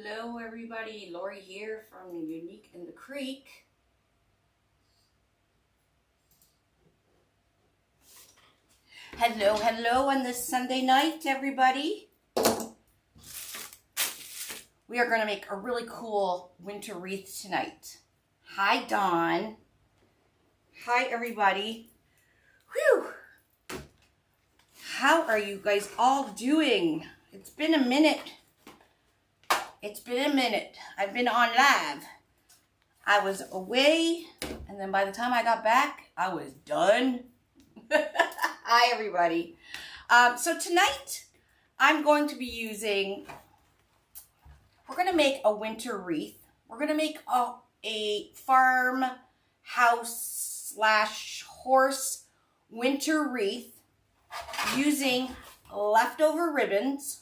Hello everybody, Laurie here from Unique in the Creek. Hello on this Sunday night, everybody. We are going to make a really cool winter wreath tonight. Hi Dawn. Hi everybody. Whew. How are you guys all doing? It's been a minute. I've been on live. I was away, and then by the time I got back, I was done. Hi, everybody. So tonight, I'm going to be using, we're going to make a winter wreath. We're going to make a farm house / horse winter wreath using leftover ribbons.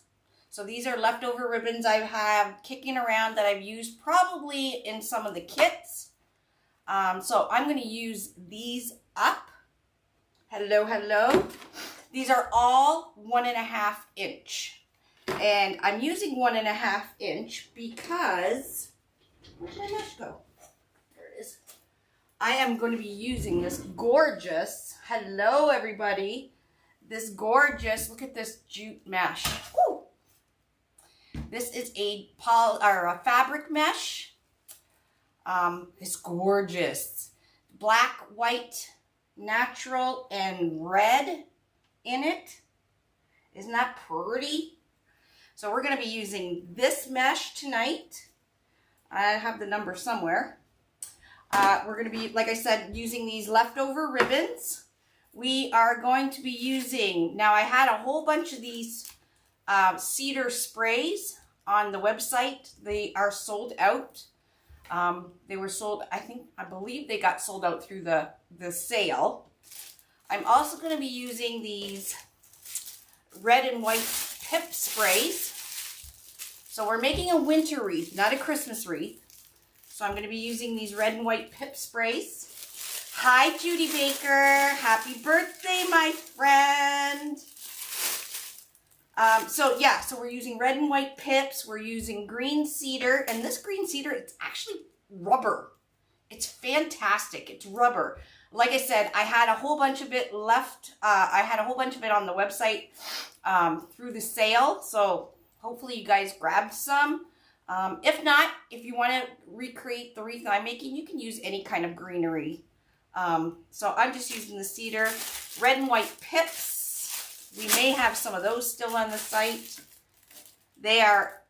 So these are leftover ribbons I have kicking around that I've used probably in some of the kits. So I'm going to use these up. Hello. These are all 1.5 inch. And I'm using 1.5 inch because, where'd my mesh go? There it is. I am going to be using this gorgeous, hello everybody, this gorgeous, look at this jute mesh. Woo! This is a fabric mesh. It's gorgeous. Black, white, natural, and red in it. Isn't that pretty? So we're going to be using this mesh tonight. I have the number somewhere. We're going to be, like I said, using these leftover ribbons. We are going to be using, now I had a whole bunch of these cedar sprays on the website. They are sold out. They were sold, I believe they got sold out through the sale. I'm also going to be using these red and white pip sprays. So we're making a winter wreath, not a Christmas wreath. So I'm going to be using these red and white pip sprays. Hi, Judy Baker. Happy birthday, my friend. So we're using red and white pips. We're using green cedar. And this green cedar, it's actually rubber. It's fantastic. It's rubber. Like I said, I had a whole bunch of it left. I had a whole bunch of it on the website through the sale. So hopefully you guys grabbed some. If not, if you want to recreate the wreath I'm making, you can use any kind of greenery. So I'm just using the cedar, red and white pips. We may have some of those still on the site. They are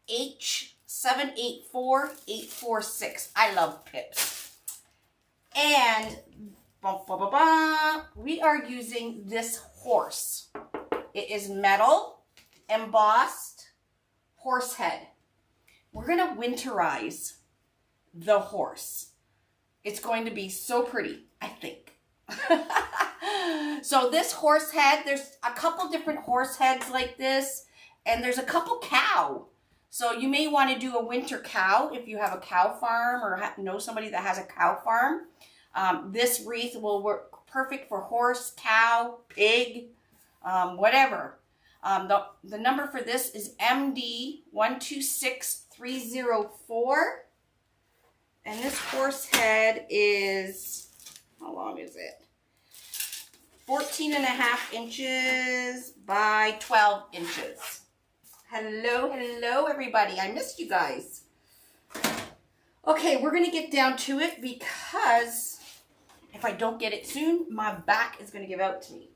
FH784846. I love pips. And we are using this horse. It is metal, embossed horse head. We're going to winterize the horse. It's going to be so pretty, I think. So this horse head, there's a couple different horse heads like this, and there's a couple cow. So you may want to do a winter cow if you have a cow farm or know somebody that has a cow farm. This wreath will work perfect for horse, cow, pig, whatever. The number for this is MD126304. And this horse head is, how long is it? 14.5 inches by 12 inches. Hello everybody. I missed you guys. Okay, we're going to get down to it because if I don't get it soon, my back is going to give out to me.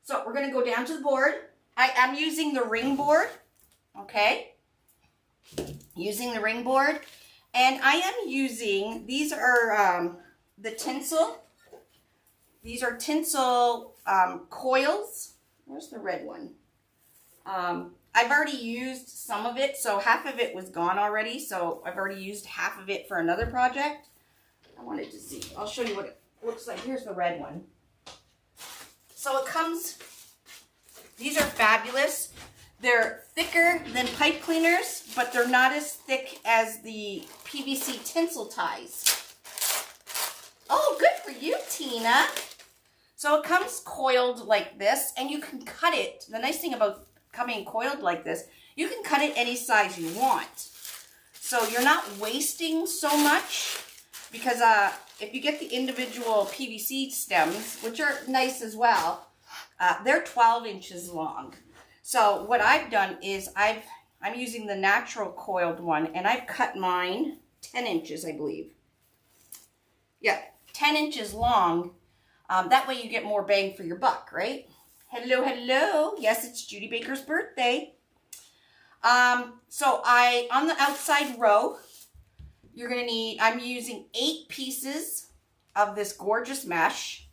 So we're going to go down to the board. I am using the ring board. Okay. Using the ring board. And I am using, these are the tinsel. These are tinsel coils. Where's the red one? I've already used some of it, so half of it was gone already. So I've already used half of it for another project. I wanted to see. I'll show you what it looks like. Here's the red one. So it comes, these are fabulous. They're thicker than pipe cleaners, but they're not as thick as the PVC tinsel ties. Oh, good for you, Tina. So it comes coiled like this, and you can cut it. The nice thing about coming coiled like this, you can cut it any size you want. So you're not wasting so much because if you get the individual PVC stems, which are nice as well, they're 12 inches long. So what I've done is I'm using the natural coiled one, and I've cut mine 10 inches, I believe. Yeah, 10 inches long. That way you get more bang for your buck, right? Hello, hello. Yes, it's Judy Baker's birthday. So on the outside row, you're going to need, I'm using 8 pieces of this gorgeous mesh.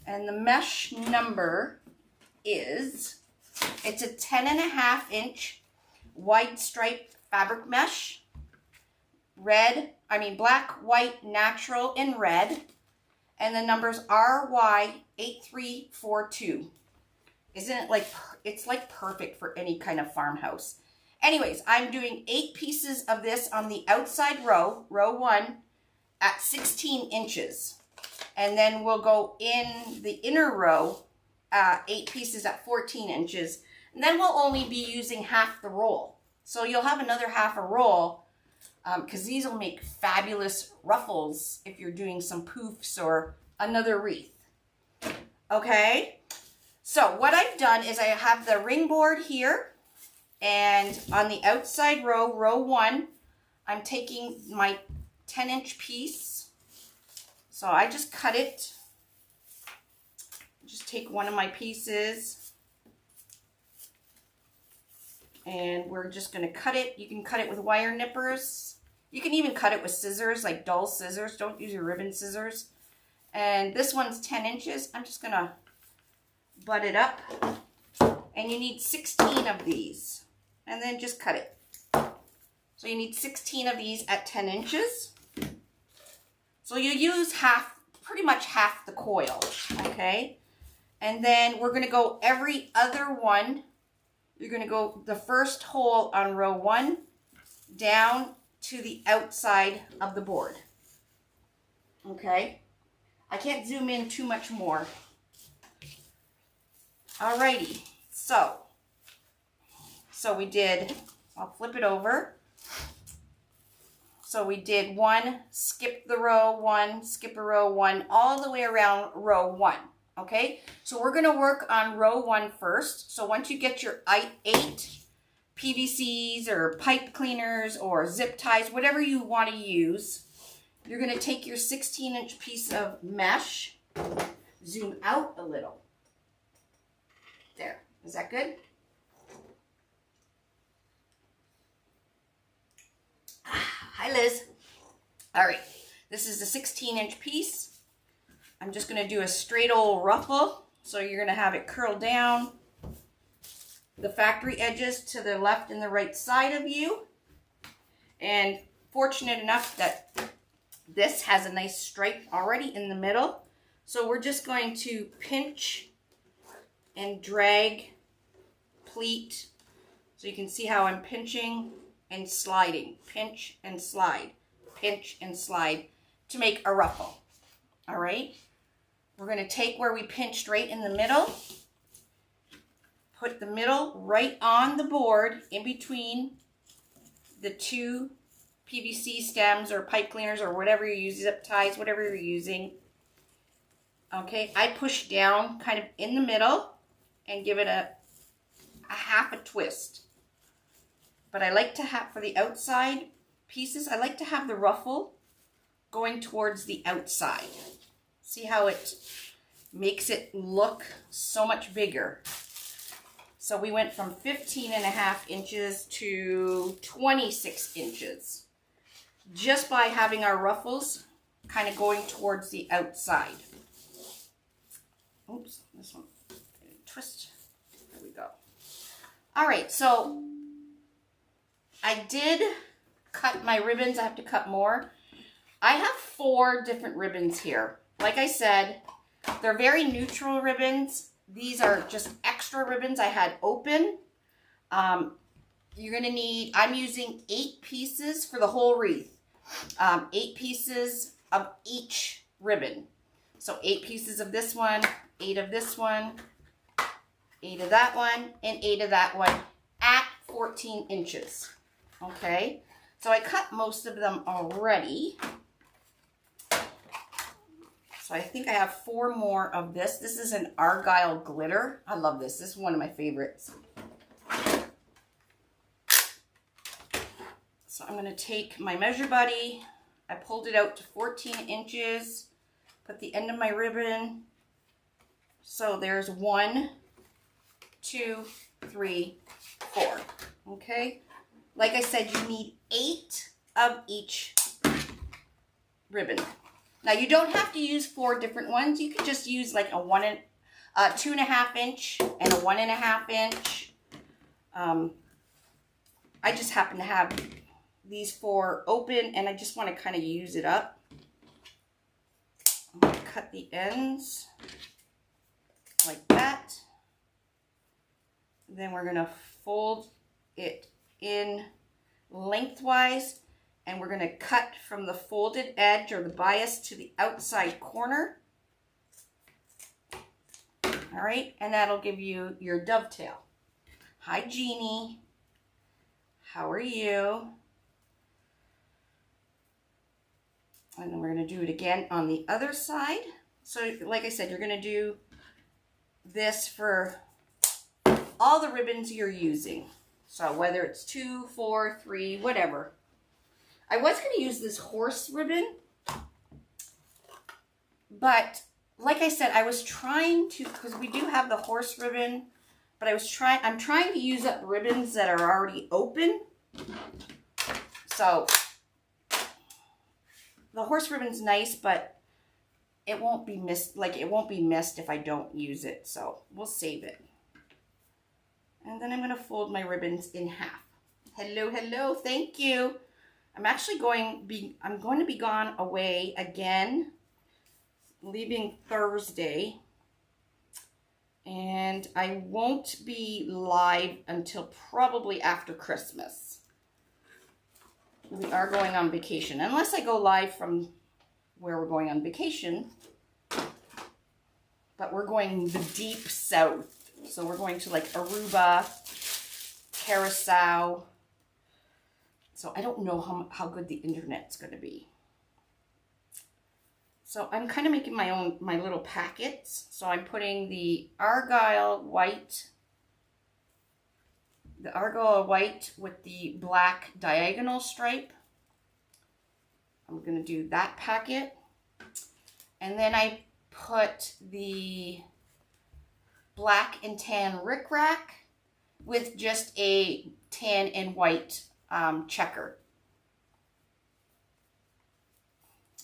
And the mesh number is, it's a 10.5 inch wide stripe fabric mesh. Black, white, natural, and red. And the number's RY8342. Isn't it like, it's like perfect for any kind of farmhouse. Anyways, I'm doing 8 pieces of this on the outside row, row 1, at 16 inches. And then we'll go in the inner row, 8 pieces at 14 inches. And then we'll only be using half the roll. So you'll have another half a roll, because these will make fabulous ruffles if you're doing some poofs or another wreath. Okay, so what I've done is I have the ring board here, and on the outside row, row 1, I'm taking my 10-inch piece. So I just cut it. Just take one of my pieces, and we're just going to cut it. You can cut it with wire nippers. You can even cut it with scissors, like dull scissors. Don't use your ribbon scissors. And this one's 10 inches. I'm just going to butt it up. And you need 16 of these. And then just cut it. So you need 16 of these at 10 inches. So you use pretty much half the coil, okay? And then we're going to go every other one. You're going to go the first hole on row 1 down to the outside of the board. Okay? I can't zoom in too much more. Alrighty. So we did, I'll flip it over. So we did 1, skip the row 1, skip a row 1, all the way around row 1. Okay? So we're going to work on row 1 first. So once you get your 8 PVCs or pipe cleaners or zip ties, whatever you want to use, you're going to take your 16-inch piece of mesh, zoom out a little. There. Is that good? Hi, Liz. All right. This is the 16-inch piece. I'm just going to do a straight old ruffle. So you're going to have it curl down the factory edges to the left and the right side of you. And fortunate enough that this has a nice stripe already in the middle. So we're just going to pinch and drag, pleat. So you can see how I'm pinching and sliding. Pinch and slide. Pinch and slide to make a ruffle. All right. We're going to take where we pinched right in the middle. Put the middle right on the board in between the 2 PVC stems or pipe cleaners or whatever you use, zip ties, whatever you're using. Okay, I push down kind of in the middle and give it a half a twist. But I like to have, for the outside pieces, I like to have the ruffle going towards the outside. See how it makes it look so much bigger. So we went from 15.5 inches to 26 inches just by having our ruffles kind of going towards the outside. Oops, this one, twist. There we go. All right, so I did cut my ribbons. I have to cut more. I have 4 different ribbons here. Like I said, they're very neutral ribbons. These are just extra ribbons I had open. You're going to need, I'm using 8 pieces for the whole wreath. 8 pieces of each ribbon. So 8 pieces of this one, 8 of this one, 8 of that one, and 8 of that one at 14 inches. Okay, So I cut most of them already. So I think I have 4 more of this. This is an Argyle glitter. I love this. This is one of my favorites. So I'm going to take my measure buddy. I pulled it out to 14 inches. Put the end of my ribbon. So there's 1, 2, 3, 4. Okay. Like I said, you need 8 of each ribbon. Now you don't have to use 4 different ones. You could just use like a 2.5 inch and a 1.5 inch. I just happen to have these 4 open and I just want to kind of use it up. I'm going to cut the ends like that. Then we're going to fold it in lengthwise. And we're going to cut from the folded edge or the bias to the outside corner. All right, and that'll give you your dovetail. Hi, Jeannie. How are you? And then we're going to do it again on the other side. So like I said, you're going to do this for all the ribbons you're using. So whether it's 2, 4, 3, whatever. I was going to use this horse ribbon, but like I said, I was trying to, because we do have the horse ribbon, but I'm trying to use up ribbons that are already open. So the horse ribbon's nice, but it won't be missed, it won't be missed if I don't use it. So we'll save it. And then I'm going to fold my ribbons in half. Hello, hello, thank you. I'm actually going to be gone away again, leaving Thursday, and I won't be live until probably after Christmas. We are going on vacation, unless I go live from where we're going on vacation, but we're going the deep south, so we're going to like Aruba, Curacao. So I don't know how good the internet's going to be. So I'm kind of making my little packets. So I'm putting the Argyle white with the black diagonal stripe. I'm going to do that packet. And then I put the black and tan rickrack with just a tan and white checker.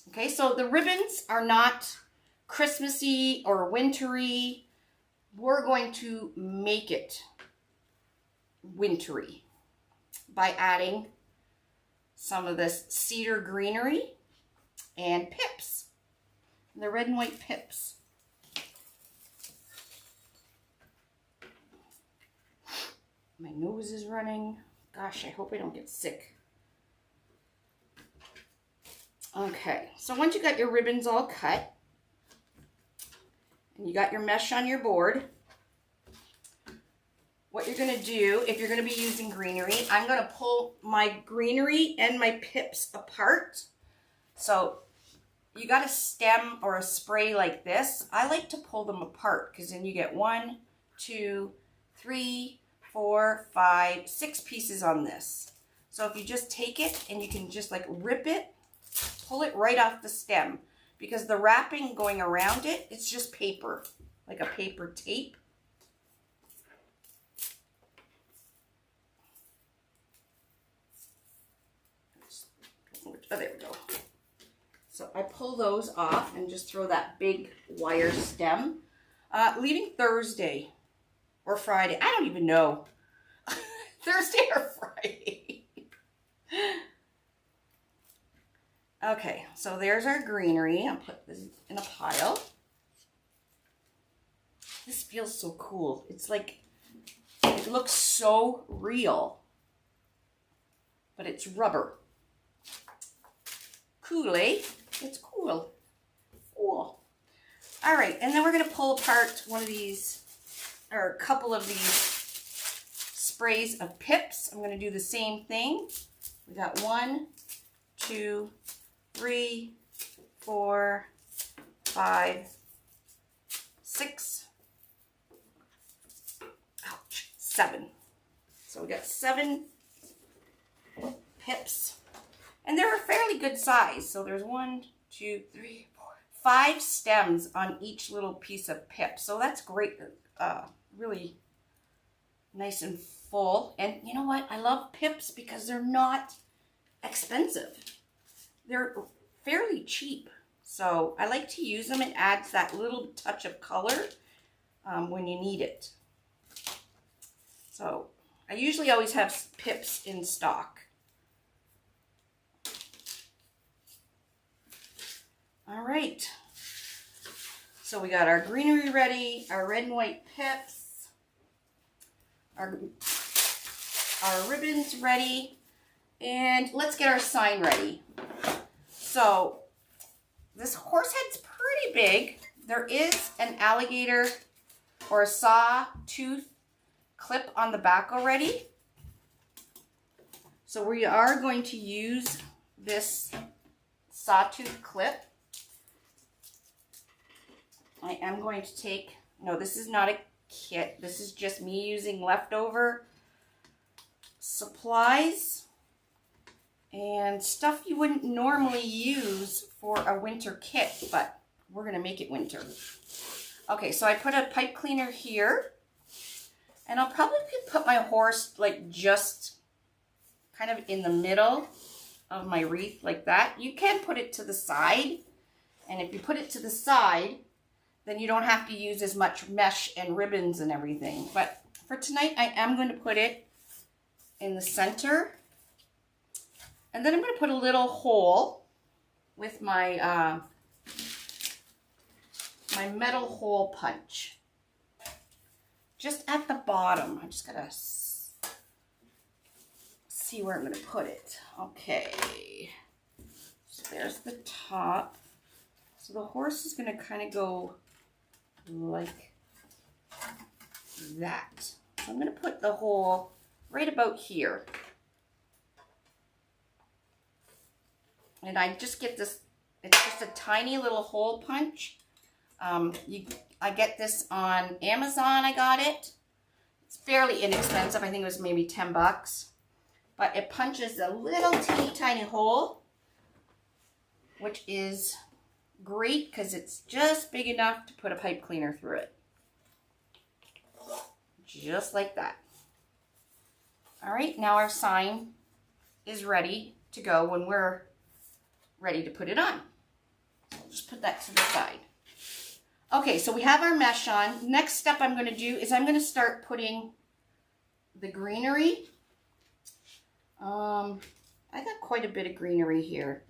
Okay, so the ribbons are not Christmassy or wintry. We're going to make it wintry by adding some of this cedar greenery and pips, the red and white pips. My nose is running. Gosh, I hope I don't get sick. Okay, so once you got your ribbons all cut, and you got your mesh on your board, what you're going to do, if you're going to be using greenery, I'm going to pull my greenery and my pips apart. So you got a stem or a spray like this. I like to pull them apart because then you get 1, 2, 3, 4, 5, 6 pieces on this. So if you just take it and you can just like rip it, pull it right off the stem, because the wrapping going around it, it's just paper, like a paper tape. Oh, there we go. So I pull those off and just throw that big wire stem, leaving Thursday or Friday. I don't even know. Thursday or Friday. Okay, so there's our greenery. I'll put this in a pile. This feels so cool. It's like, it looks so real, but it's rubber. Cool, eh? It's cool. Cool. All right, and then we're going to pull apart one of these, or a couple of these sprays of pips. I'm going to do the same thing. We got 1, 2, 3, 4, 5, 6, ouch, 7. So we got 7 pips, and they're a fairly good size. So there's 1, 2, 3, 4, 5 stems on each little piece of pip. So that's great, really nice and full. And you know what? I love pips because they're not expensive. They're fairly cheap. So I like to use them. It adds that little touch of color when you need it. So I usually always have pips in stock. All right. So we got our greenery ready, our red and white pips, our ribbons ready, and let's get our sign ready. So this horse head's pretty big. There is an alligator or a saw-tooth clip on the back already. So we are going to use this sawtooth clip. I am going to take, no, this is not a kit. This is just me using leftover supplies and stuff you wouldn't normally use for a winter kit, but we're going to make it winter. Okay, so I put a pipe cleaner here, and I'll probably put my horse like just kind of in the middle of my wreath like that. You can put it to the side, and if you put it to the side, then you don't have to use as much mesh and ribbons and everything. But for tonight, I am going to put it in the center. And then I'm going to put a little hole with my my metal hole punch. Just at the bottom. I'm just going to see where I'm going to put it. Okay. So there's the top. So the horse is going to kind of go like that. So I'm going to put the hole right about here. And I just get this, it's just a tiny little hole punch. I get this on Amazon, I got it. It's fairly inexpensive. I think it was maybe 10 bucks. But it punches a little teeny tiny hole, which is great because it's just big enough to put a pipe cleaner through it. Just like that. All right, now our sign is ready to go when we're ready to put it on. I'll just put that to the side. Okay, so we have our mesh on. Next step I'm going to do is I'm going to start putting the greenery. I got quite a bit of greenery here.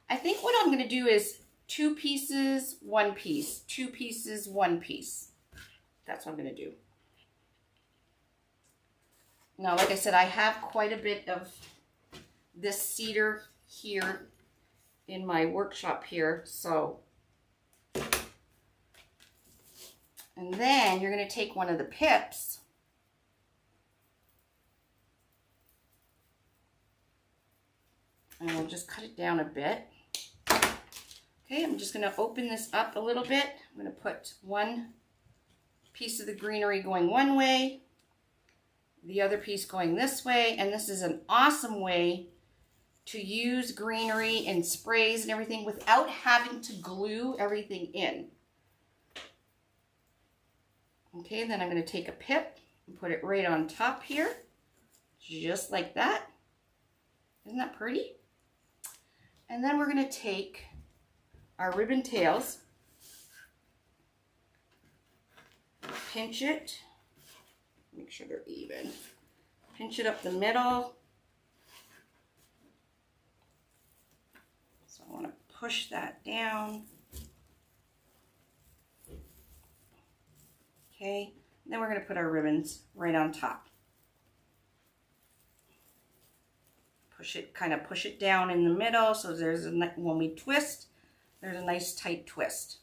I think what I'm going to do is 2 pieces, 1 piece, 2 pieces, 1 piece. That's what I'm going to do. Now, like I said, I have quite a bit of this cedar here in my workshop here, so. And then you're going to take one of the pips and we'll just cut it down a bit. Okay, I'm just going to open this up a little bit. I'm going to put 1 piece of the greenery going one way, the other piece going this way, and this is an awesome way to use greenery and sprays and everything without having to glue everything in. Okay, then I'm going to take a pip and put it right on top here, just like that. Isn't that pretty? And then we're going to take our ribbon tails, pinch it, make sure they're even, pinch it up the middle. So I want to push that down. Okay, then we're going to put our ribbons right on top. Push it, kind of push it down in the middle, so there's when we twist, there's a nice tight twist.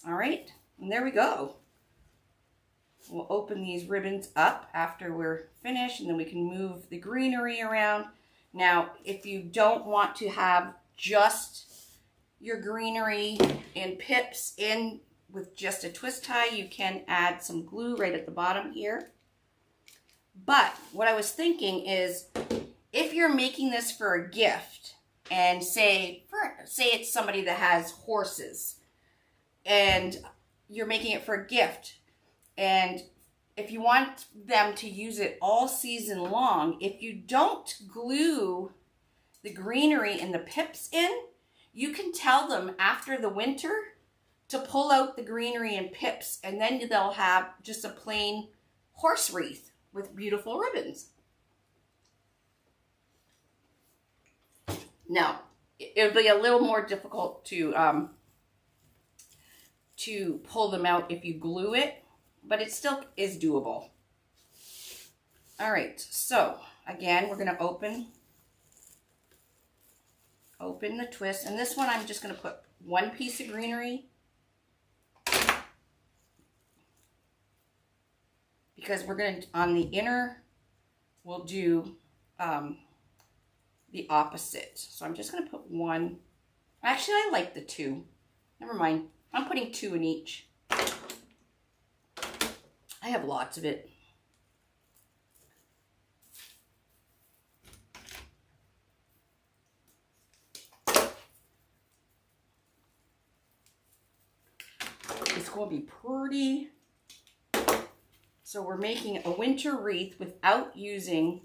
All right, and there we go. We'll open these ribbons up after we're finished, and then we can move the greenery around. Now, if you don't want to have just your greenery and pips in with just a twist tie, you can add some glue right at the bottom here. But what I was thinking is, if you're making this for a gift, and say it's somebody that has horses, and you're making it for a gift, and if you want them to use it all season long, if you don't glue the greenery and the pips in, you can tell them after the winter to pull out the greenery and pips, and then they'll have just a plain horse wreath with beautiful ribbons. Now, it'll be a little more difficult to pull them out if you glue it, but it still is doable. All right, so again, we're going to open the twist, and this one I'm just going to put one piece of greenery, because we're going to, on the inner, we'll do the opposite. So I'm just going to put one. Actually, I like the two. Never mind. I'm putting two in each. I have lots of it. It's going to be pretty. So we're making a winter wreath without using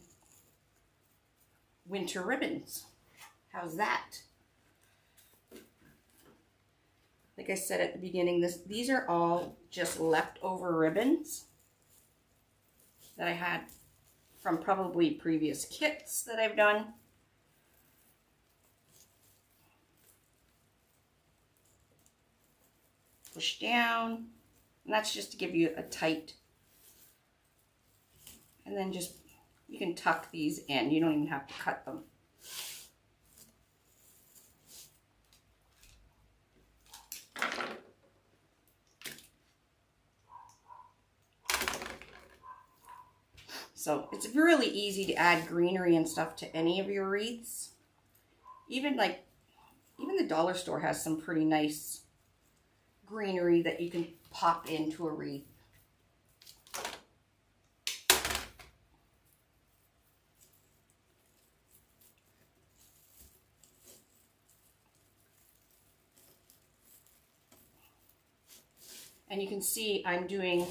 winter ribbons. How's that? Like I said at the beginning, these are all just leftover ribbons that I had from probably previous kits that I've done. Push down, and that's just to give you a tight, and then just, you can tuck these in. You don't even have to cut them. So it's really easy to add greenery and stuff to any of your wreaths. Even the dollar store has some pretty nice greenery that you can pop into a wreath. And you can see I'm doing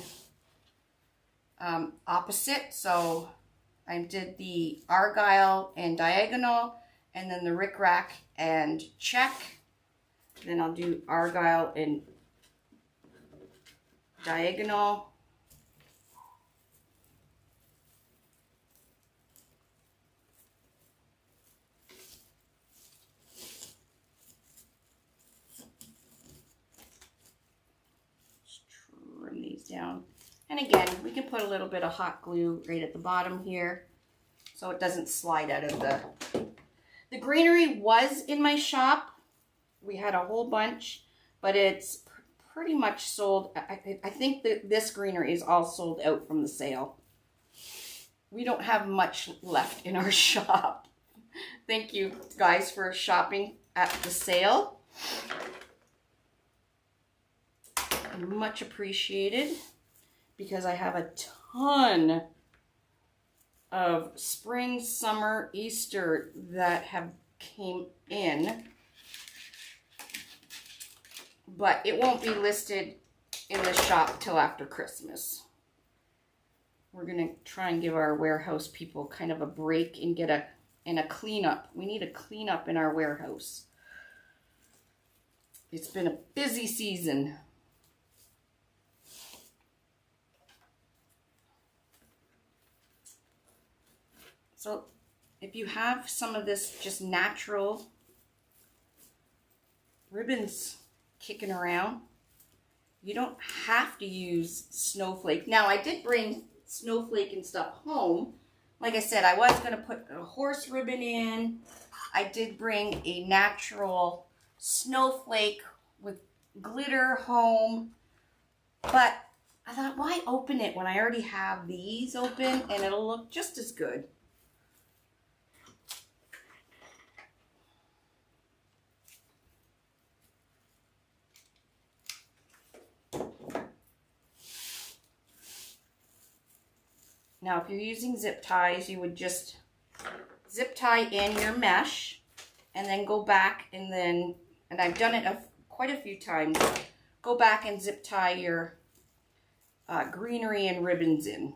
opposite. So I did the argyle and diagonal, and then the rickrack and check. Then I'll do argyle and diagonal. Just trim these down. And again, we can put a little bit of hot glue right at the bottom here so it doesn't slide out of the greenery was in my shop. We had a whole bunch, but it's pretty much sold. I think that this greenery is all sold out from the sale. We don't have much left in our shop. Thank you guys for shopping at the sale. Much appreciated, because I have a ton of spring, summer, Easter that have came in, but it won't be listed in the shop till after Christmas. We're gonna try and give our warehouse people kind of a break and get a cleanup. We need a cleanup in our warehouse. It's been a busy season. So if you have some of this just natural ribbons kicking around, you don't have to use snowflake. Now, I did bring snowflake and stuff home. Like I said, I was going to put a horse ribbon in. I did bring a natural snowflake with glitter home, but I thought, why open it when I already have these open and it'll look just as good. Now, if you're using zip ties, you would just zip tie in your mesh and then go back and I've done it quite a few times, go back and zip tie your greenery and ribbons in.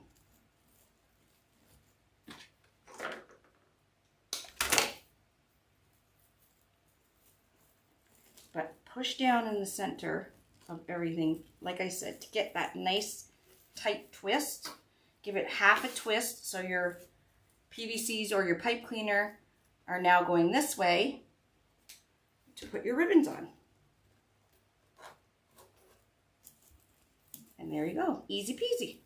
But push down in the center of everything, like I said, to get that nice tight twist. Give it half a twist so your PVCs or your pipe cleaner are now going this way to put your ribbons on. And there you go, easy peasy.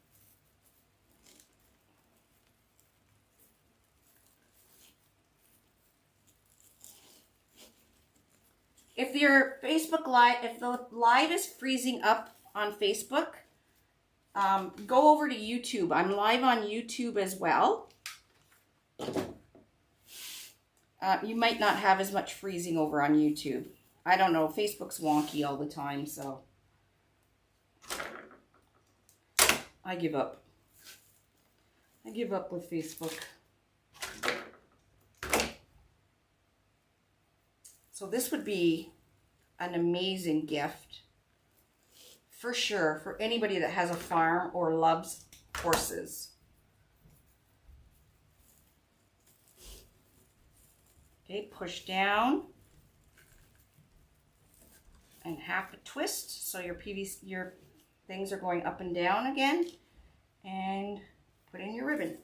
If your Facebook Live, if the live is freezing up on Facebook, go over to YouTube. I'm live on YouTube as well. You might not have as much freezing over on YouTube. I don't know. Facebook's wonky all the time, so I give up. I give up with Facebook. So this would be an amazing gift for sure for anybody that has a farm or loves horses. Okay, push down and half a twist so your things are going up and down again, and put in your ribbon.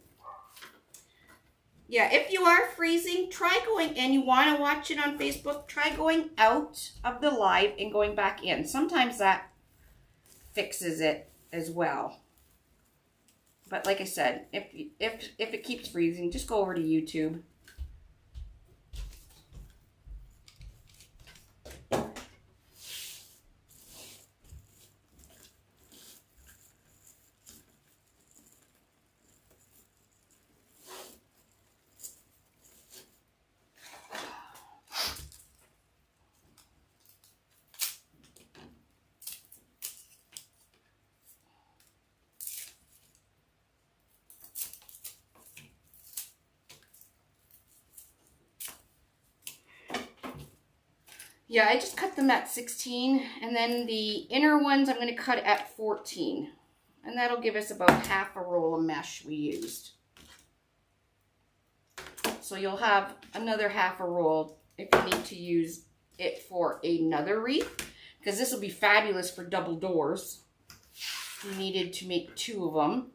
Yeah, if you are freezing, try going, and you want to watch it on Facebook, try going out of the live and going back in. Sometimes that fixes it as well. But like I said, if it keeps freezing, just go over to YouTube. Yeah, I just cut them at 16, and then the inner ones I'm going to cut at 14. And that'll give us about half a roll of mesh we used. So you'll have another half a roll if you need to use it for another wreath, because this will be fabulous for double doors. We needed to make 2 of them.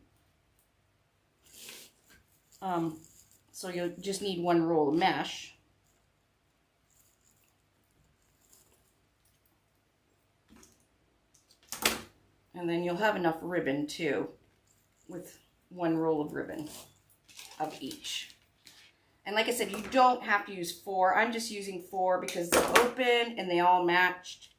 So you'll just need 1 roll of mesh. And then you'll have enough ribbon too, with 1 roll of ribbon of each. And like I said, you don't have to use 4. I'm just using 4 because they're open and they all matched.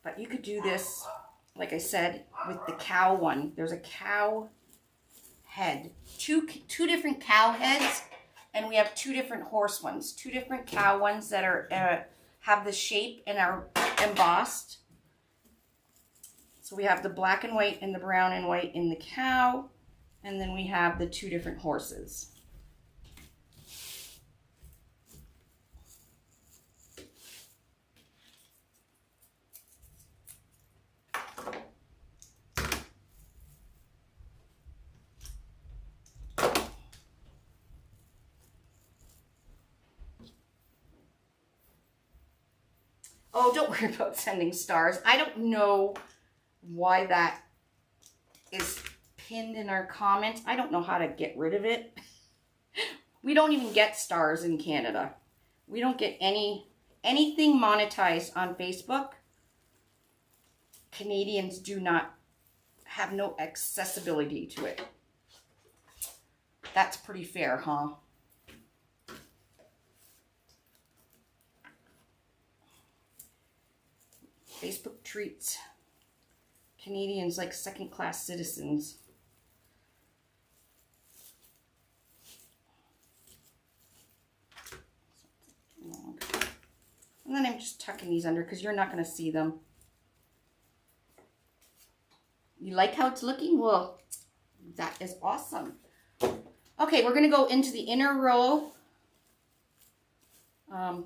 But you could do this, like I said, with the cow one. There's a cow head. Two different cow heads, and we have 2 different horse ones. 2 different cow ones that are have the shape and are embossed. So we have the black and white and the brown and white in the cow, and then we have the 2 different horses. Oh, don't worry about sending stars. I don't know why that is pinned in our comments. I don't know how to get rid of it. We don't even get stars in Canada. We don't get anything monetized on Facebook. Canadians do not have no accessibility to it. That's pretty fair, huh? Facebook treats Canadians like second-class citizens. And then I'm just tucking these under because you're not going to see them. You like how it's looking? Well, that is awesome. Okay, we're going to go into the inner row. And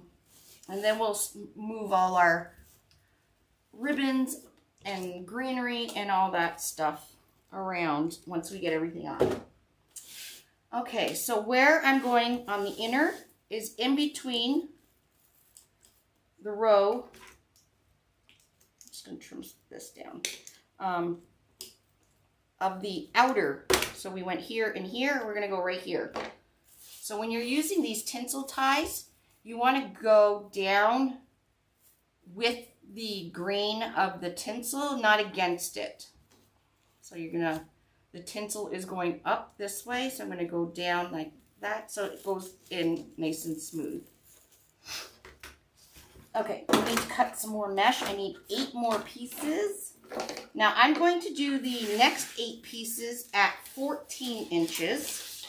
then we'll move all our ribbons and greenery and all that stuff around once we get everything on. Okay, so where I'm going on the inner is in between the row. I'm just going to trim this down. Of the outer. So we went here and here. We're going to go right here. So when you're using these tinsel ties, you want to go down with the grain of the tinsel, not against it. So you're going to, the tinsel is going up this way. So I'm going to go down like that so it goes in nice and smooth. Okay, I need to cut some more mesh. I need 8 more pieces. Now I'm going to do the next 8 pieces at 14 inches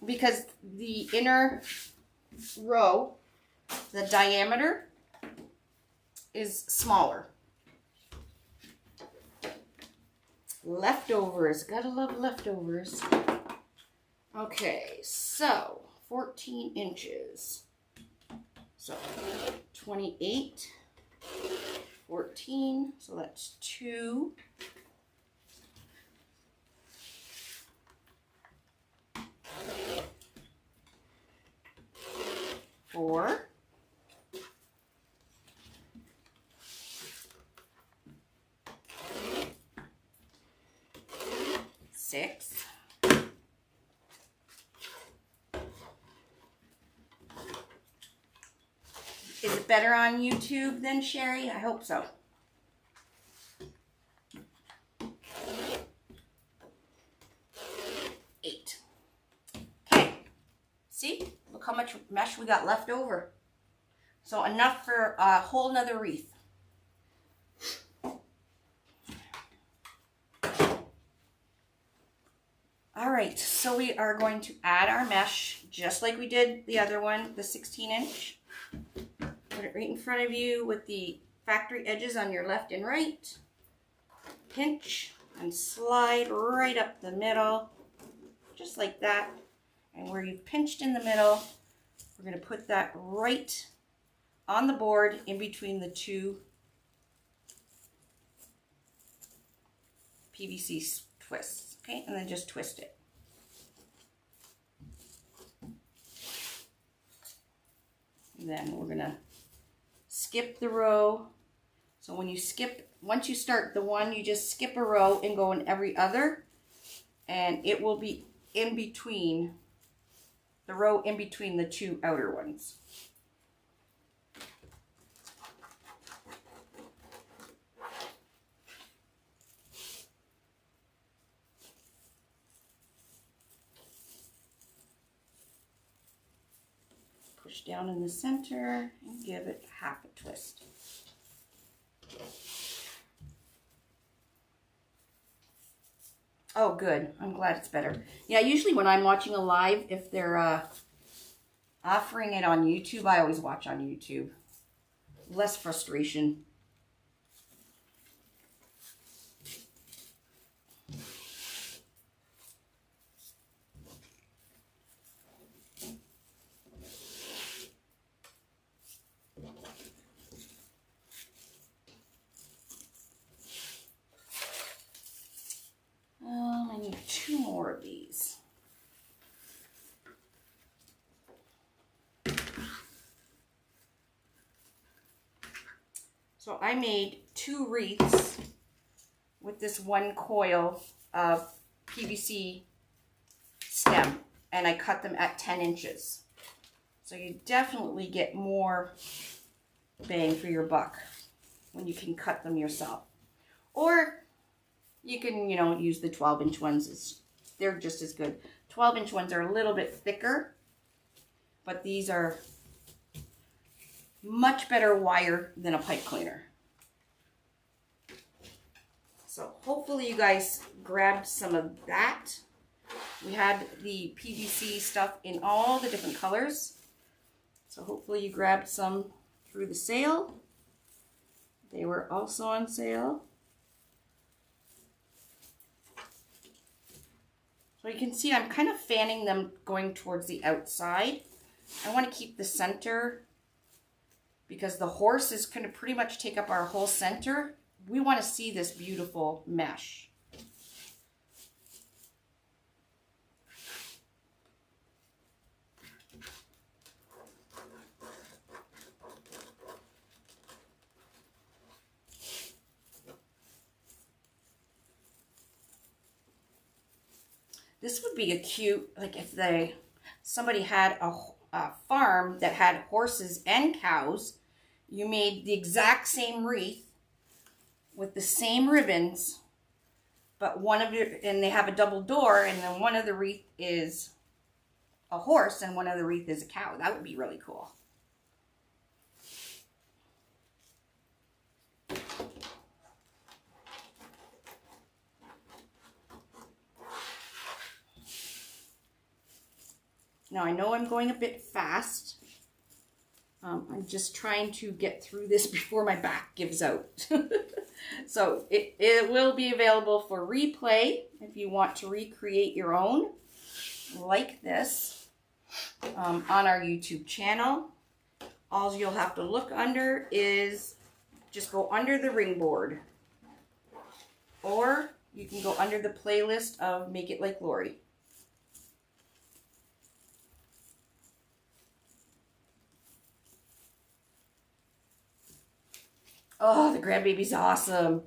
because the inner row, the diameter is smaller. Leftovers, gotta love leftovers. Okay, so 14 inches. So 28, 14, so that's 2. 4. 6. 'Is it better on YouTube than Sherry? I hope so. 8. Okay. See? Look how much mesh we got left over. So enough for a whole nother wreath. Alright, so we are going to add our mesh just like we did the other one, the 16-inch. Put it right in front of you with the factory edges on your left and right. Pinch and slide right up the middle, just like that. And where you've pinched in the middle, we're going to put that right on the board in between the 2 PVC twists. Okay, and then just twist it. And then we're going to skip the row. So when you skip, once you start the one, you just skip a row and go in every other. And it will be in between, the row in between the 2 outer ones. Push down in the center and give it half a twist. Oh, good. I'm glad it's better. Yeah, usually when I'm watching a live, if they're offering it on YouTube, I always watch on YouTube. Less frustration. I need 2 more of these. So I made 2 wreaths with this 1 coil of PVC stem, and I cut them at 10 inches. So you definitely get more bang for your buck when you can cut them yourself. Or you can, you know, use the 12-inch ones. They're just as good. 12-inch ones are a little bit thicker, but these are much better wire than a pipe cleaner. So hopefully you guys grabbed some of that. We had the PVC stuff in all the different colors. So hopefully you grabbed some through the sale. They were also on sale. So you can see I'm kind of fanning them going towards the outside. I want to keep the center because the horse is going to pretty much take up our whole center. We want to see this beautiful mesh. This would be a cute, like if somebody had a farm that had horses and cows, you made the exact same wreath with the same ribbons, but and they have a double door, and then one of the wreath is a horse and one of the wreath is a cow. That would be really cool. Now I know I'm going a bit fast. I'm just trying to get through this before my back gives out. So it will be available for replay if you want to recreate your own like this on our YouTube channel. All you'll have to look under is just go under the ring board, or you can go under the playlist of Make It Like Laurie. Oh, the grandbaby's awesome.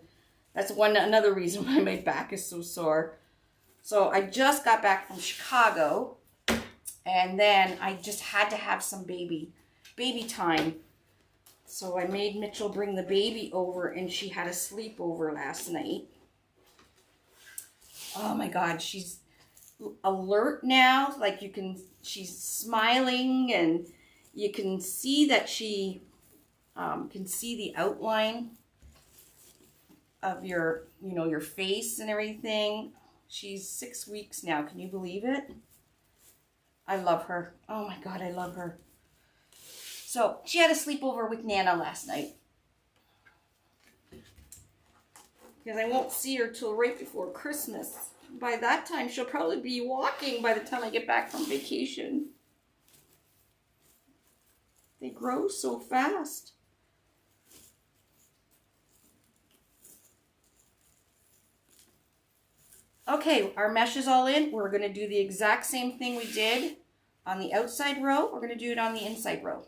That's another reason why my back is so sore. So I just got back from Chicago, and then I just had to have some baby time. So I made Mitchell bring the baby over, and she had a sleepover last night. Oh my God, she's alert now. Like she's smiling, and you can see that she can see the outline of your face and everything. She's 6 weeks now. Can you believe it? I love her. Oh my God, I love her. So she had a sleepover with Nana last night. Because I won't see her till right before Christmas. By that time, she'll probably be walking by the time I get back from vacation. They grow so fast. Okay, our mesh is all in. We're going to do the exact same thing we did on the outside row. We're going to do it on the inside row.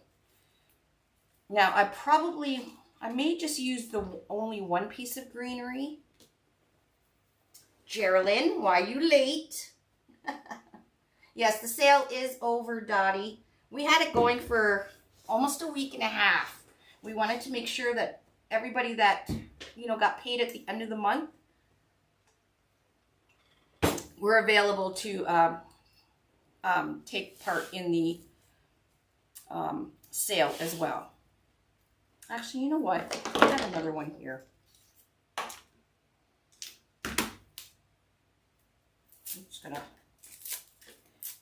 Now, I may just use only one piece of greenery. Geraldine, why are you late? Yes, the sale is over, Dottie. We had it going for almost a week and a half. We wanted to make sure that everybody that, got paid at the end of the month were available to take part in the sale as well. Actually, you know what? I have another one here. I'm just gonna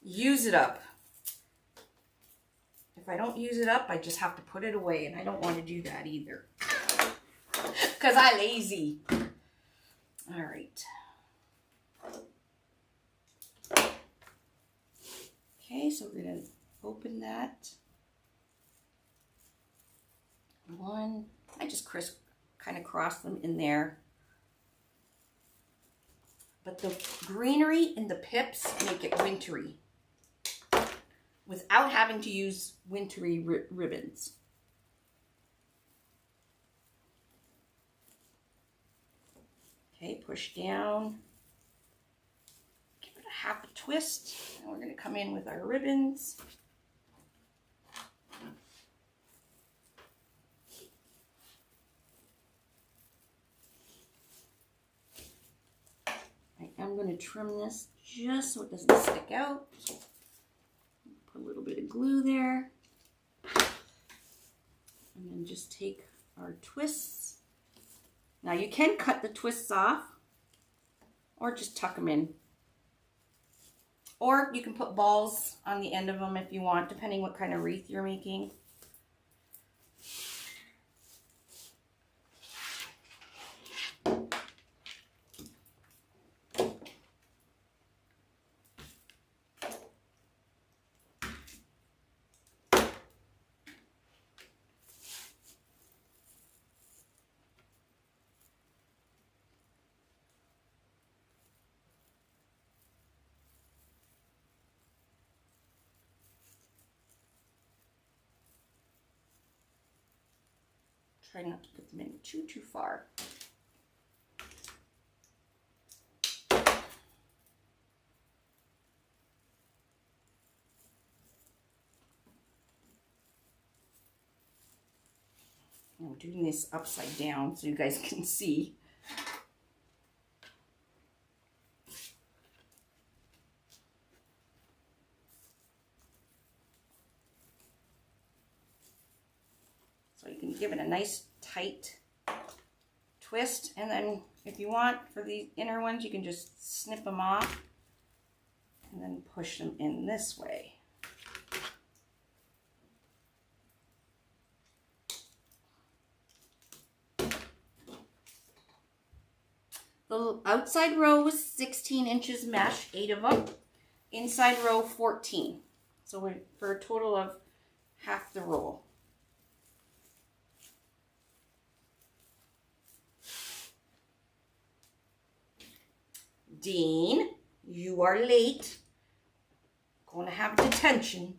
use it up. If I don't use it up, I just have to put it away, and I don't want to do that either. Because I'm lazy. All right. Okay, so we're going to open that. One, I just kind of cross them in there. But the greenery and the pips make it wintry without having to use wintry ribbons. Okay, push down. Give it a half a twist. And we're going to come in with our ribbons. I'm going to trim this just so it doesn't stick out. Put a little bit of glue there. And then just take our twists Now you can cut the twists off or just tuck them in. Or you can put balls on the end of them if you want, depending what kind of wreath you're making. Try not to put them in too far. I'm doing this upside down so you guys can see. So you can give it a nice tight twist, and then if you want for the inner ones, you can just snip them off and then push them in this way. The outside row was 16 inches mesh, 8 of them. Inside row 14. So we're for a total of half the roll. Dean, you are late. Going to have detention.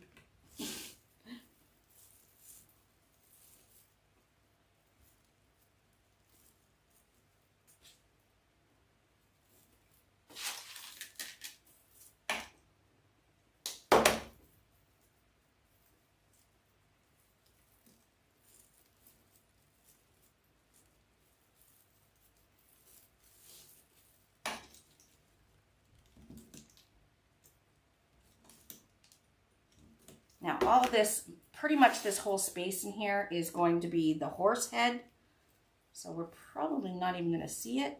Now all of this, pretty much this whole space in here is going to be the horse head. So we're probably not even going to see it.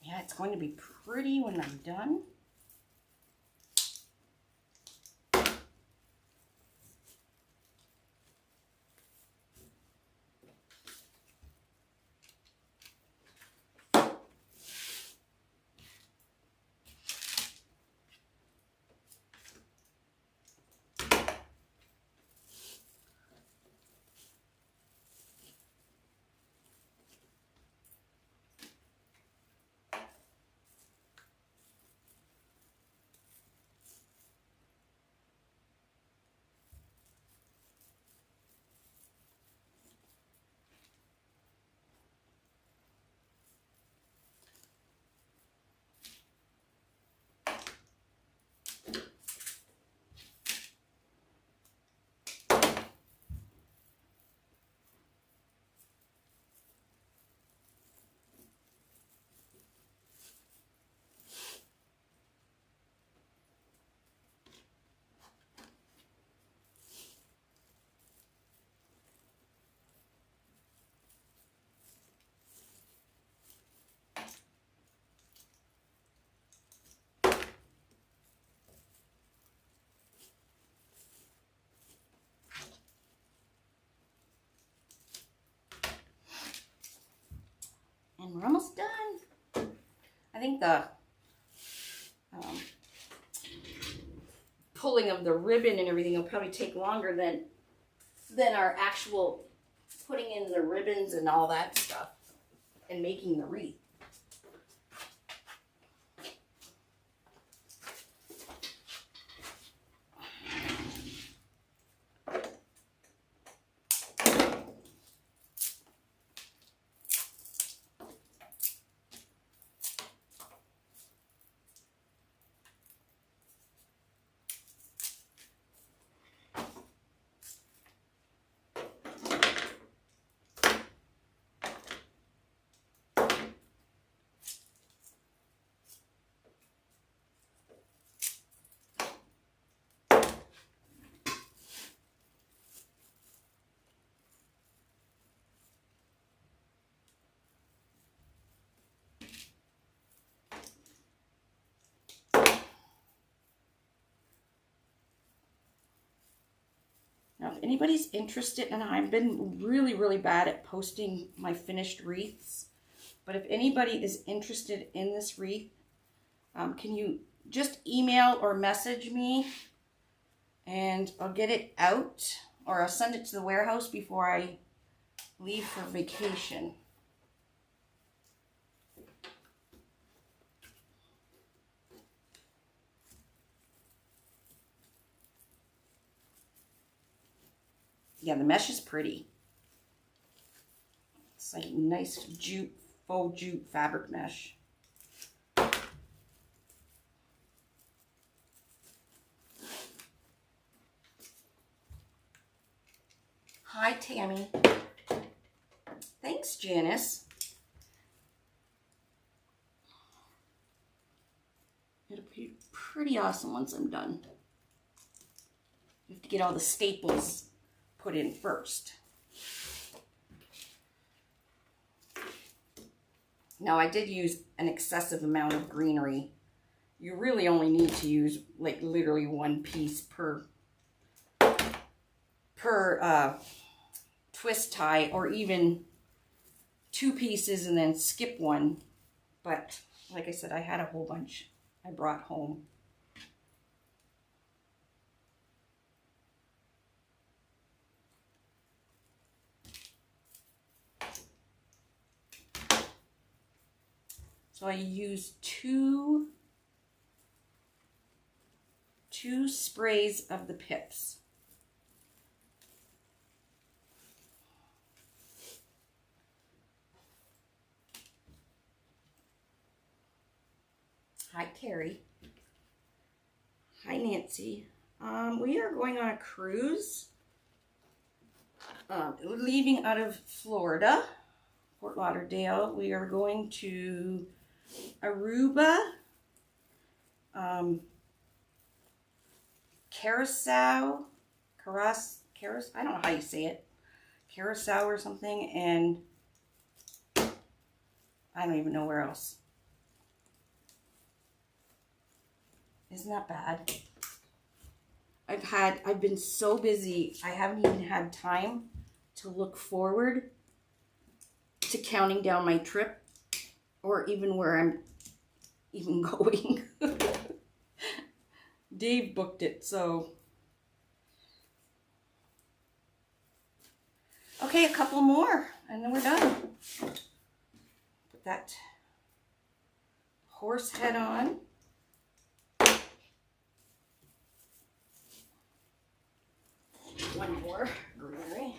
Yeah, it's going to be pretty when I'm done. And we're almost done. I think the pulling of the ribbon and everything will probably take longer than our actual putting in the ribbons and all that stuff and making the wreath. Now, if anybody's interested, and I've been really, really bad at posting my finished wreaths, but if anybody is interested in this wreath, can you just email or message me, and I'll get it out, or I'll send it to the warehouse before I leave for vacation. Yeah, the mesh is pretty. It's like nice jute, faux jute fabric mesh. Hi, Tammy. Thanks, Janice. It'll be pretty awesome once I'm done. You have to get all the staples put in first. Now, I did use an excessive amount of greenery. You really only need to use like literally one piece per twist tie, or even 2 pieces and then skip one. But like I said, I had a whole bunch I brought home. So I used two sprays of the pips. Hi, Carrie. Hi, Nancy. We are going on a cruise. Leaving out of Florida, Fort Lauderdale. We are going to Aruba, Curacao, I don't know how you say it, Curacao or something, and I don't even know where else. Isn't that bad? I've been so busy, I haven't even had time to look forward to counting down my trip, or even where I'm even going. Dave booked it, so. Okay, a couple more, and then we're done. Put that horse head on. One more greenery.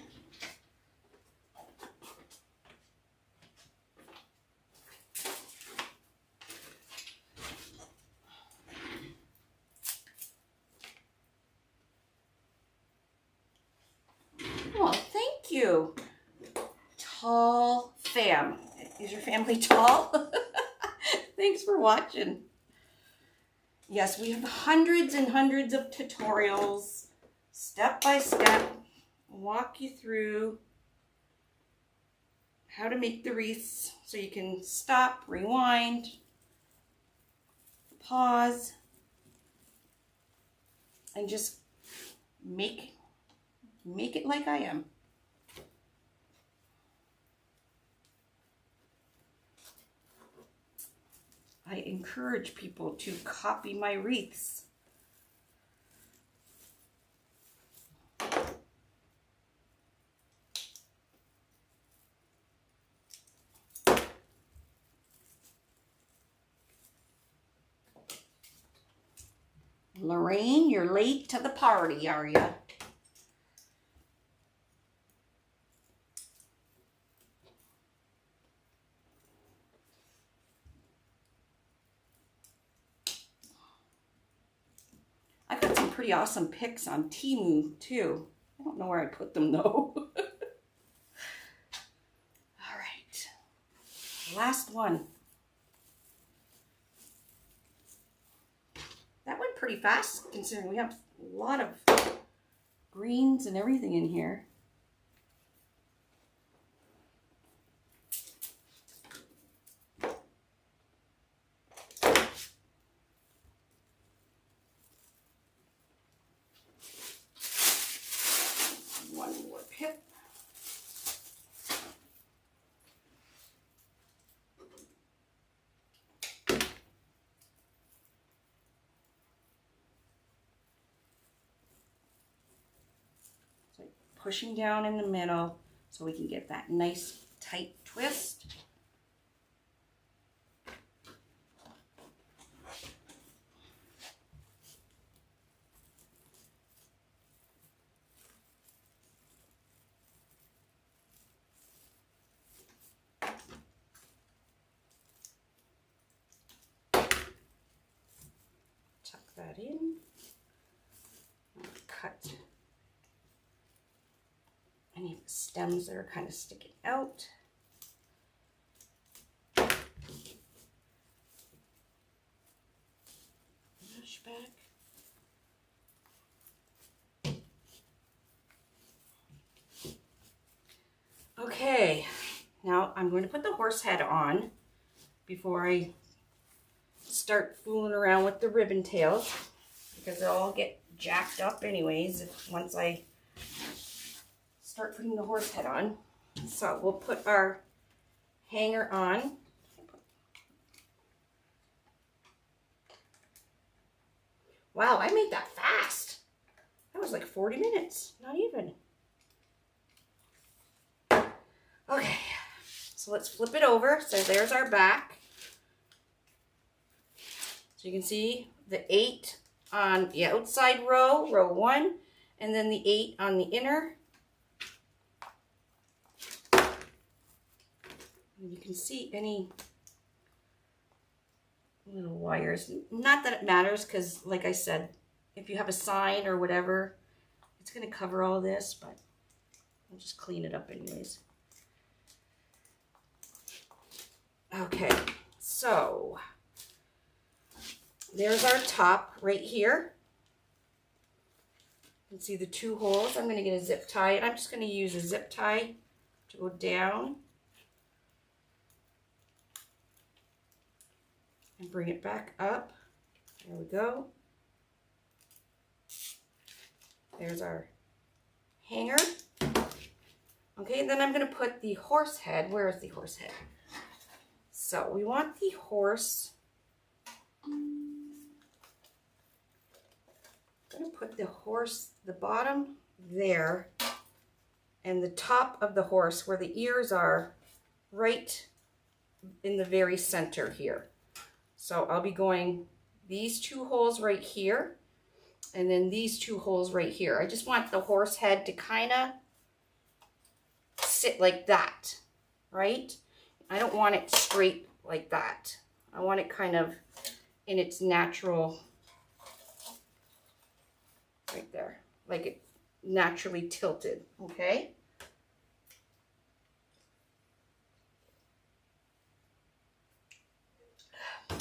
Oh, thank you. Tall fam. Is your family tall? Thanks for watching. Yes, we have hundreds and hundreds of tutorials, step by step, walk you through how to make the wreaths, so you can stop, rewind, pause, and just make it like I am. I encourage people to copy my wreaths. Lorraine, you're late to the party, are you? I got some pretty awesome pics on Temu too. I don't know where I put them though. All right, last one. That went pretty fast considering we have a lot of greens and everything in here. pushing down in the middle so we can get that nice tight twist. Tuck that in. Cut any stems that are kind of sticking out. Push back. Okay, now I'm going to put the horse head on before I start fooling around with the ribbon tails, because they'll all get jacked up anyways once I start putting the horse head on. So we'll put our hanger on. Wow, I made that fast. That was like 40 minutes, not even. Okay, so let's flip it over. So there's our back. So you can see the 8 on the outside row, row 1, and then the 8 on the inner. And you can see any little wires. Not that it matters, because like I said, if you have a sign or whatever, it's going to cover all this, but I'll just clean it up anyways. Okay, so there's our top right here. You can see the 2 holes. I'm going to get a zip tie, and I'm just going to use a zip tie to go down and bring it back up. There we go. There's our hanger. Okay, and then I'm going to put the horse head. Where is the horse head? So we want the horse. I'm going to put the horse, the bottom there, and the top of the horse where the ears are, right in the very center here. So I'll be going these 2 holes right here, and then these 2 holes right here. I just want the horse head to kind of sit like that, right? I don't want it straight like that. I want it kind of in its natural, right there, like it naturally tilted, okay?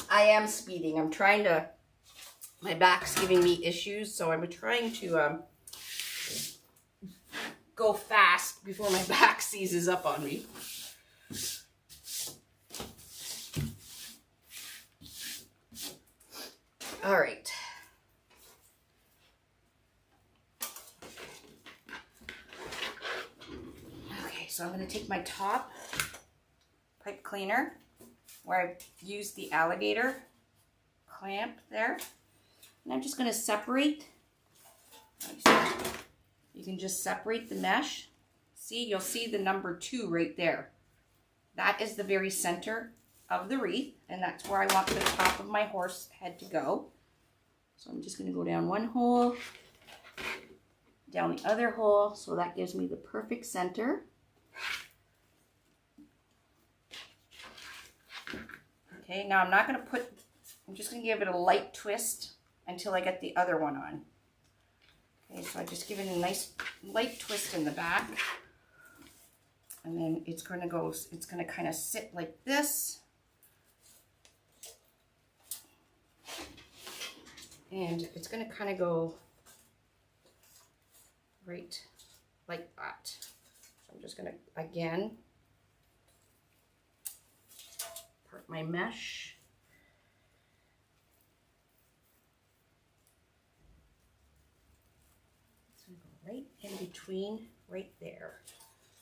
I am speeding. I'm trying to, my back's giving me issues, so I'm trying to go fast before my back seizes up on me. All right. Okay, so I'm going to take my top pipe cleaner, where I've used the alligator clamp there, and I'm just going to separate. You can just separate the mesh. See, you'll see the number 2 right there. That is the very center of the wreath, and that's where I want the top of my horse head to go. So I'm just going to go down 1 hole, down the other hole, so that gives me the perfect center. Okay, now I'm not going to put, I'm just going to give it a light twist until I get the other one on. Okay, so I just give it a nice light twist in the back, and then it's going to go, it's going to kind of sit like this. And it's going to kind of go right like that. So I'm just going to, again, part my mesh. It's going to go right in between, right there.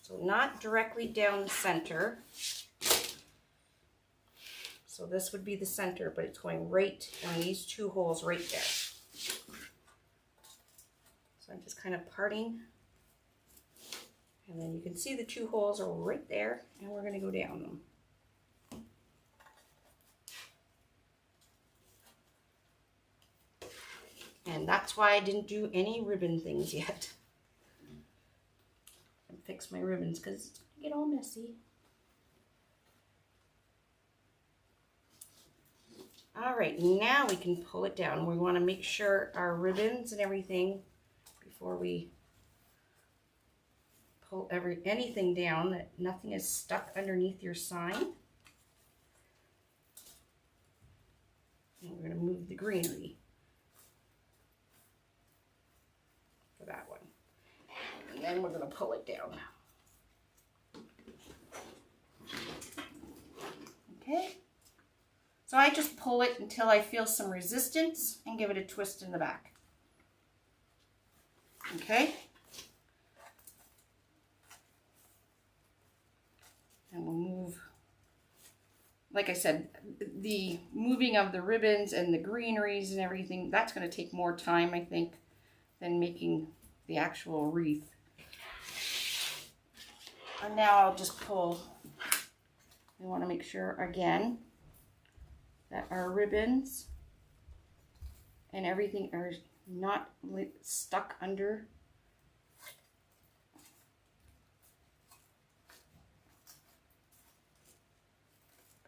So not directly down the center. So this would be the center, but it's going right on these 2 holes right there. So I'm just kind of parting And then you can see the 2 holes are right there, and we're going to go down them. And that's why I didn't do any ribbon things yet. And fix my ribbons because it's going to get all messy. All right, now we can pull it down. We want to make sure our ribbons and everything, before we pull anything down, that nothing is stuck underneath your sign. And we're going to move the greenery for that one. And then we're going to pull it down. Okay. So I just pull it until I feel some resistance and give it a twist in the back. Okay. And we'll move, like I said, the moving of the ribbons and the greeneries and everything, that's going to take more time, I think, than making the actual wreath. And now I'll just pull. We want to make sure, again, that our ribbons and everything are not stuck under.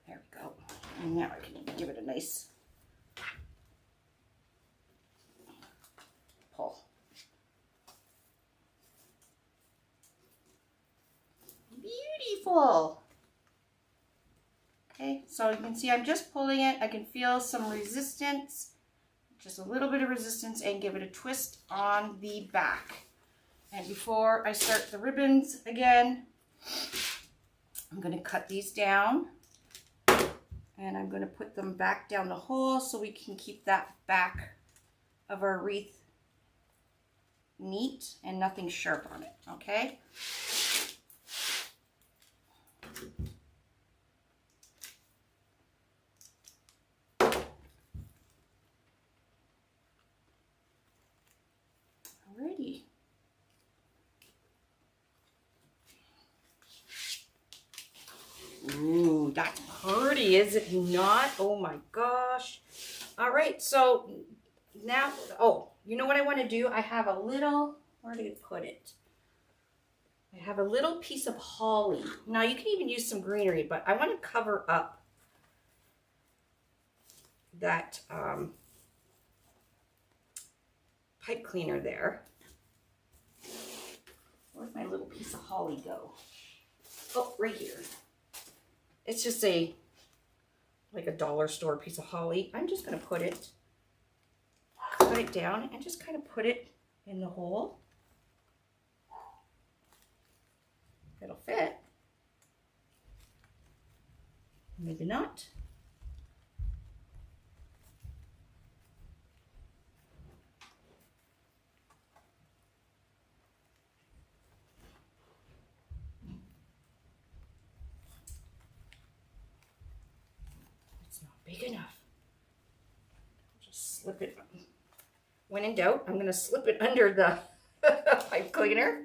There we go. And now I can give it a nice pull. Beautiful. Okay, so you can see I'm just pulling it. I can feel some resistance, just a little bit of resistance, and give it a twist on the back. And before I start the ribbons again, I'm going to cut these down. And I'm going to put them back down the hole so we can keep that back of our wreath neat and nothing sharp on it, okay? Alrighty. Ooh, that's pretty, is it not? Oh my gosh. All right, so now, oh, you know what I want to do? I have a little, where did I put it? I have a little piece of holly. Now you can even use some greenery, but I want to cover up that pipe cleaner there. Where'd my little piece of holly go? Oh, right here. It's just like a dollar store piece of holly. I'm just going to cut it down and just kind of put it in the hole. It'll fit. Maybe not. Big enough. Just slip it. When in doubt, I'm going to slip it under the pipe cleaner.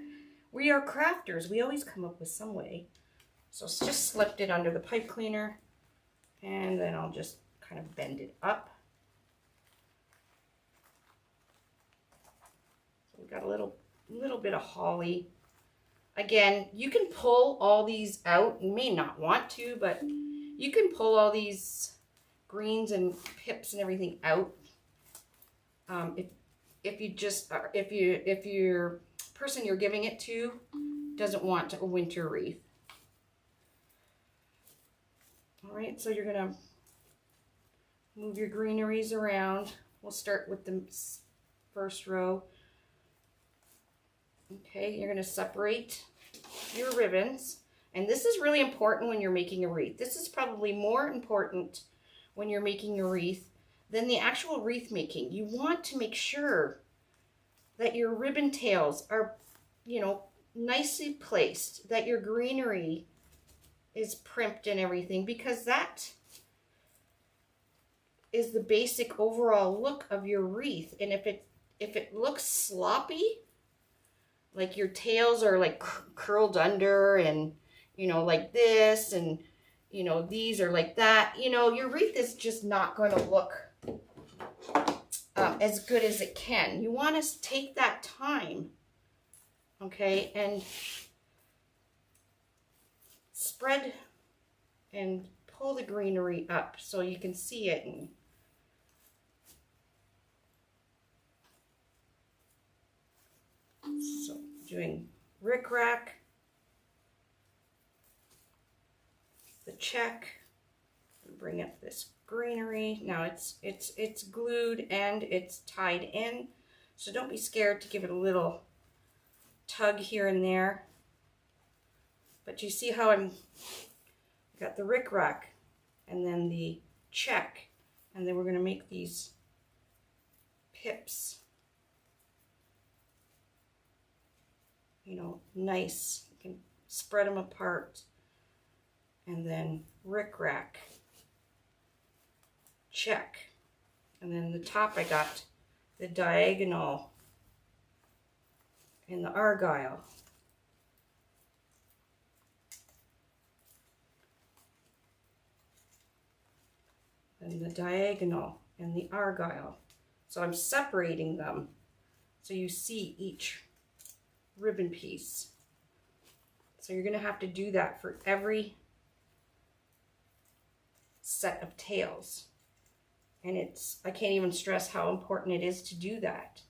We are crafters. We always come up with some way. So it's just slipped it under the pipe cleaner, and then I'll just kind of bend it up. So we've got a little bit of holly. Again, you can pull all these out. You may not want to, but you can pull all these greens and pips and everything out. If your person you're giving it to doesn't want a winter wreath. All right, so you're gonna move your greeneries around. We'll start with the first row. Okay, you're gonna separate your ribbons, and this is really important when you're making a wreath. This is probably more important when you're making a wreath than the actual wreath making. You want to make sure that your ribbon tails are, you know, nicely placed, that your greenery is primped and everything, because that is the basic overall look of your wreath. And if it looks sloppy, like your tails are like curled under and, you know, like this, and, you know, these are like that, you know, your wreath is just not going to look as good as it can. You want to take that time, okay, and spread and pull the greenery up so you can see it. And so doing rickrack, the check, bring up this greenery. Now it's glued and it's tied in, so don't be scared to give it a little tug here and there. But you see how I got the rickrack and then the check, and then we're going to make these pips, you know, nice. You can spread them apart, and then rickrack, check, and then the top I got the diagonal and the argyle. And the diagonal and the argyle. So I'm separating them so you see each ribbon piece. So you're going to have to do that for every set of tails. And I can't even stress how important it is to do that.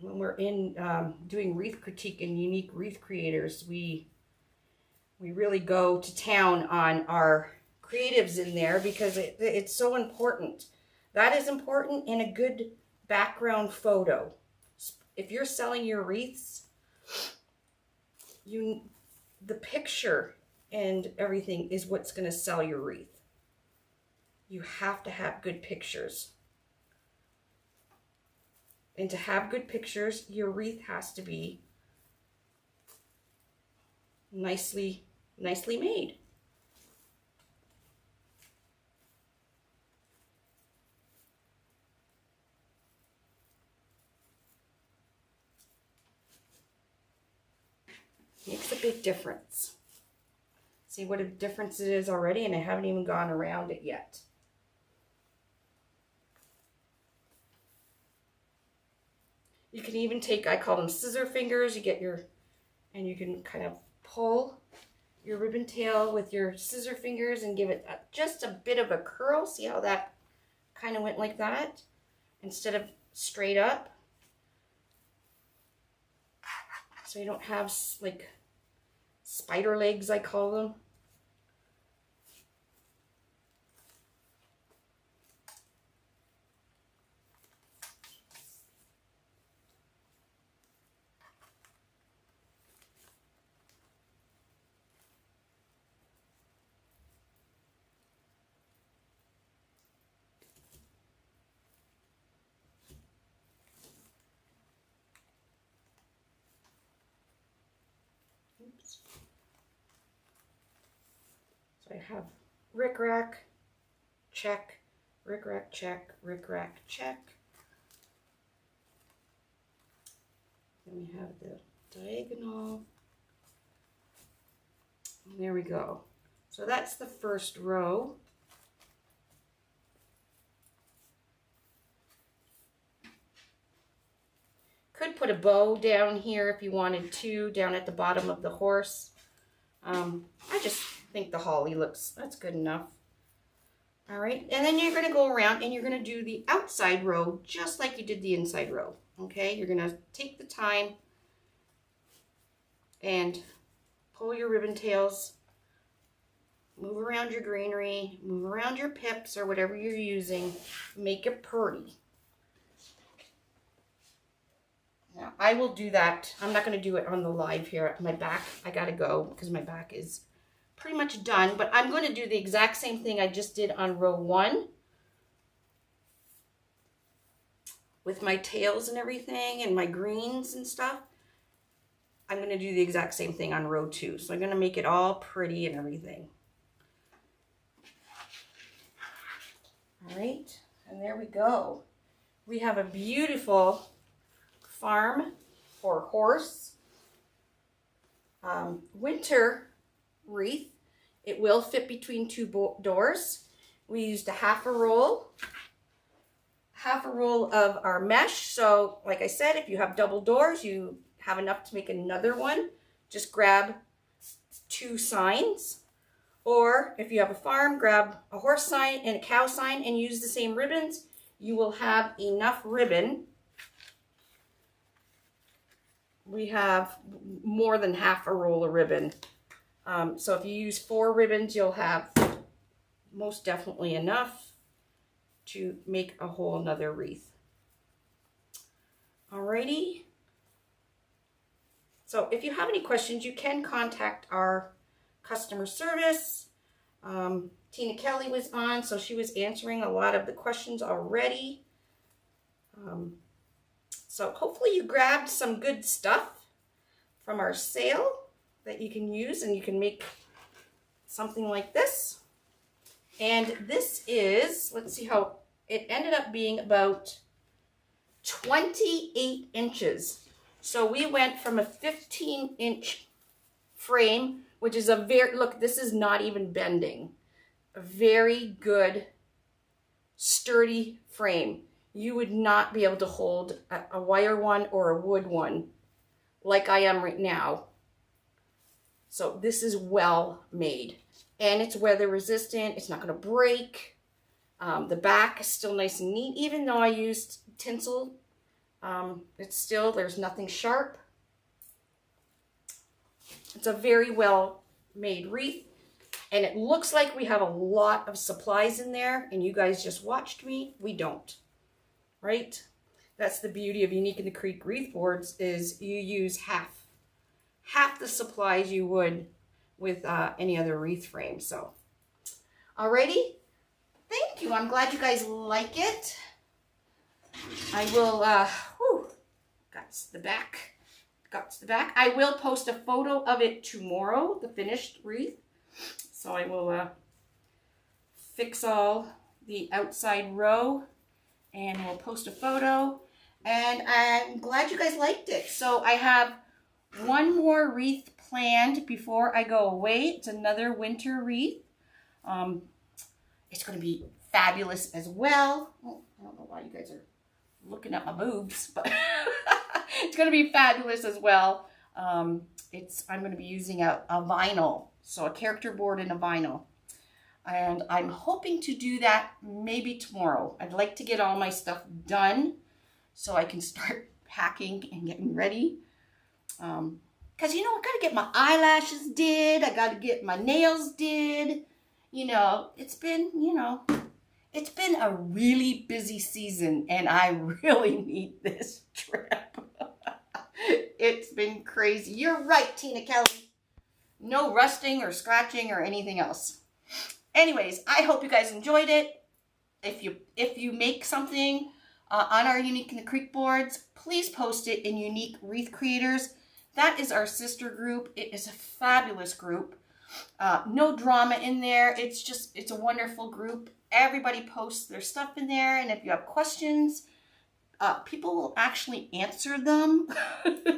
When we're in doing wreath critique and unique wreath creators, we really go to town on our creatives in there, because it's so important. That is important in a good background photo. If you're selling your wreaths, the picture and everything is what's going to sell your wreath. You have to have good pictures. And to have good pictures, your wreath has to be nicely made. Makes a big difference. See what a difference it is already, and I haven't even gone around it yet. You can even take, I call them scissor fingers, and you can kind of pull your ribbon tail with your scissor fingers and give it just a bit of a curl. See how that kind of went like that instead of straight up? So you don't have like spider legs, I call them. Oops. So I have rickrack, check, rickrack, check, rickrack, check. Then we have the diagonal. And there we go. So that's the first row. Could put a bow down here if you wanted to, down at the bottom of the horse. I just think the holly that's good enough. All right, and then you're gonna go around and you're gonna do the outside row just like you did the inside row, okay? You're gonna take the time and pull your ribbon tails, move around your greenery, move around your pips or whatever you're using, make it pretty. Now, I will do that. I'm not going to do it on the live here. My back, I got to go because my back is pretty much done. But I'm going to do the exact same thing I just did on row 1. With my tails and everything and my greens and stuff. I'm going to do the exact same thing on row 2. So I'm going to make it all pretty and everything. All right. And there we go. We have a beautiful farm or horse winter wreath. It will fit between two doors. We used a half a roll of our mesh. So like I said, if you have double doors, you have enough to make another one. Just grab 2 signs. Or if you have a farm, grab a horse sign and a cow sign and use the same ribbons. You will have enough ribbon. We have more than half a roll of ribbon. So if you use 4 ribbons, you'll have most definitely enough to make a whole another wreath. Alrighty. So if you have any questions, you can contact our customer service. Tina Kelly was on, so she was answering a lot of the questions already. So hopefully you grabbed some good stuff from our sale that you can use, and you can make something like this. And this is, let's see how it ended up being, about 28 inches. So we went from a 15-inch frame, which is a very, look, this is not even bending. A very good, sturdy frame. You would not be able to hold a wire one or a wood one like I am right now. So this is well made. And it's weather resistant. It's not going to break. The back is still nice and neat. Even though I used tinsel, it's still, there's nothing sharp. It's a very well made wreath. And it looks like we have a lot of supplies in there. And you guys just watched me. We don't. Right? That's the beauty of Unique in the Creek wreath boards, is you use half the supplies you would with any other wreath frame. So, alrighty. Thank you. I'm glad you guys like it. I will, got to the back. I will post a photo of it tomorrow, the finished wreath. So I will fix all the outside row and we'll post a photo. And I'm glad you guys liked it. So I have one more wreath planned before I go away. It's another winter wreath. It's going to be fabulous as well. Oh, I don't know why you guys are looking at my boobs, but it's going to be fabulous as well. I'm going to be using a vinyl, so a character board and a vinyl. And I'm hoping to do that maybe tomorrow. I'd like to get all my stuff done so I can start packing and getting ready. Because, you know, I got to get my eyelashes did. I got to get my nails did. You know, it's been a really busy season, and I really need this trip. It's been crazy. You're right, Tina Kelly. No rusting or scratching or anything else. Anyways, I hope you guys enjoyed it. If you make something on our Unique in the Creek boards, please post it in Unique Wreath Creators. That is our sister group. It is a fabulous group. No drama in there. It's a wonderful group. Everybody posts their stuff in there, and if you have questions, people will actually answer them.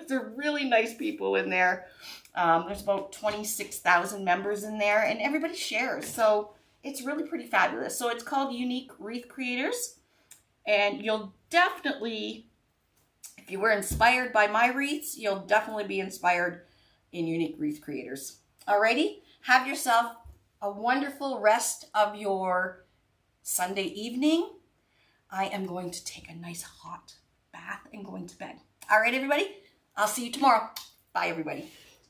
They're really nice people in there. There's about 26,000 members in there, and everybody shares. So it's really pretty fabulous. So it's called Unique Wreath Creators, and you'll definitely, if you were inspired by my wreaths, you'll definitely be inspired in Unique Wreath Creators. Alrighty, have yourself a wonderful rest of your Sunday evening. I am going to take a nice hot bath and going to bed. All right, everybody. I'll see you tomorrow. Bye, everybody.